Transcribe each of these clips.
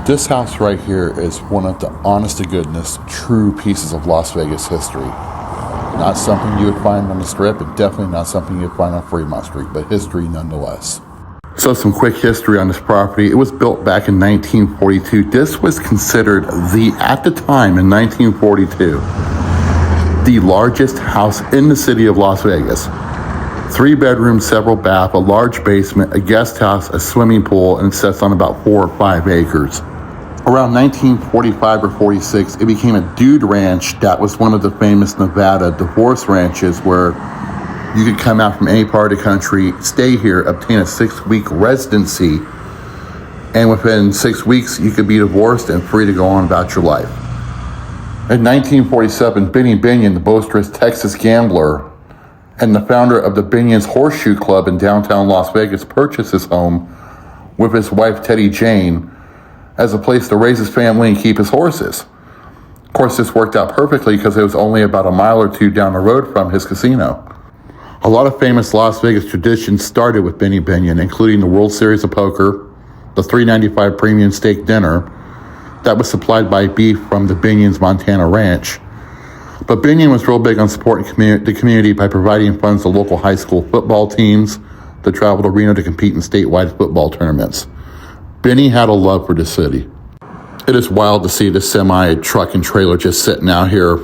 This house right here is one of the honest to goodness true pieces of Las Vegas history. Not something you would find on the Strip, and definitely not something you'd find on Fremont Street, but history nonetheless. So some quick history on this property. It was built back in 1942. This was considered at the time in 1942, the largest house in the city of Las Vegas. 3 bedrooms, several baths, a large basement, a guest house, a swimming pool, and it sits on about 4 or 5 acres. Around 1945 or 46, it became a dude ranch that was one of the famous Nevada divorce ranches where you could come out from any part of the country, stay here, obtain a 6-week residency, and within 6 weeks, you could be divorced and free to go on about your life. In 1947, Binion, the boisterous Texas gambler and the founder of the Binion's Horseshoe Club in downtown Las Vegas, purchased his home with his wife, Teddy Jane, as a place to raise his family and keep his horses. Of course, this worked out perfectly because it was only about a mile or 2 down the road from his casino. A lot of famous Las Vegas traditions started with Binion, including the World Series of Poker, the $3.95 premium steak dinner that was supplied by beef from the Binion's Montana ranch. But Binion was real big on supporting the community by providing funds to local high school football teams that traveled to Reno to compete in statewide football tournaments. Benny had a love for the city. It is wild to see the semi truck and trailer just sitting out here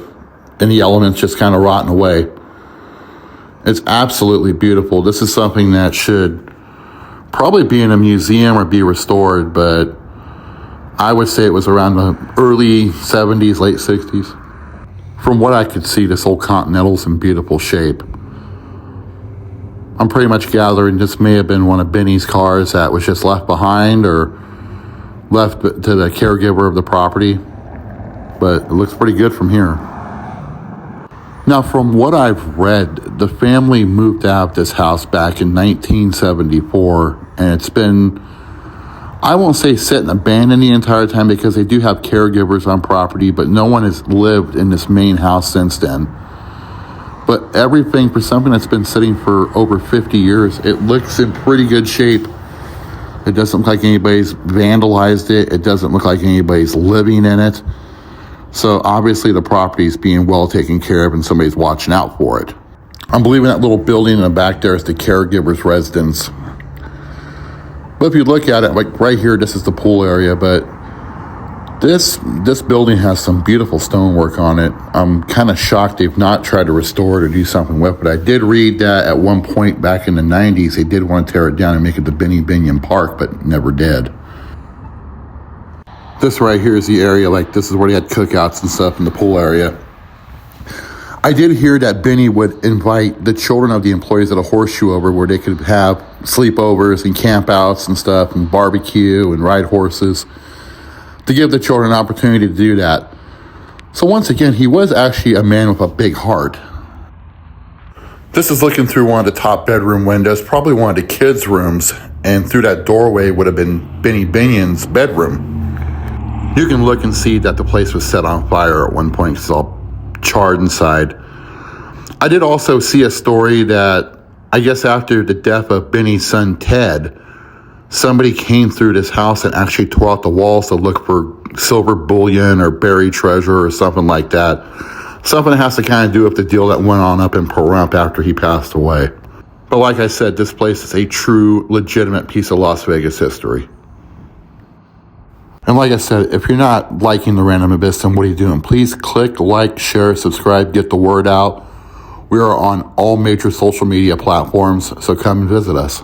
and the elements just kind of rotting away. It's absolutely beautiful. This is something that should probably be in a museum or be restored, but I would say it was around the early 70s, late 60s. From what I could see, this old Continental's in beautiful shape. I'm pretty much gathering this may have been one of Benny's cars that was just left behind or left to the caregiver of the property, but it looks pretty good from here. Now, from what I've read, the family moved out of this house back in 1974, and it's been, I won't say sitting abandoned the entire time because they do have caregivers on property, but no one has lived in this main house since then. But everything, for something that's been sitting for over 50 years, it looks in pretty good shape. It doesn't look like anybody's vandalized it. It doesn't look like anybody's living in it. So obviously the property's being well taken care of and somebody's watching out for it. I'm believing that little building in the back there is the caregiver's residence. But if you look at it, like right here, this is the pool area, but this building has some beautiful stonework on it. I'm kind of shocked they've not tried to restore it or do something with it. I did read that at one point back in the 90s, they did want to tear it down and make it the Binion Park, but never did. This right here is the area, like this is where they had cookouts and stuff in the pool area. I did hear that Benny would invite the children of the employees at a horseshoe over where they could have sleepovers and campouts and stuff and barbecue and ride horses to give the children an opportunity to do that. So once again, he was actually a man with a big heart. This is looking through one of the top bedroom windows, probably one of the kids' rooms, and through that doorway would have been Binion's bedroom. You can look and see that the place was set on fire at one point. It's all charred inside. I did also see a story that I guess after the death of Benny's son Ted, somebody came through this house and actually tore out the walls to look for silver bullion or buried treasure or something like that. Something that has to kind of do with the deal that went on up in Pahrump after he passed away. But like I said, this place is a true, legitimate piece of Las Vegas history. And like I said, if you're not liking the Random Abyss, then what are you doing? Please click, like, share, subscribe, get the word out. We are on all major social media platforms, so come and visit us.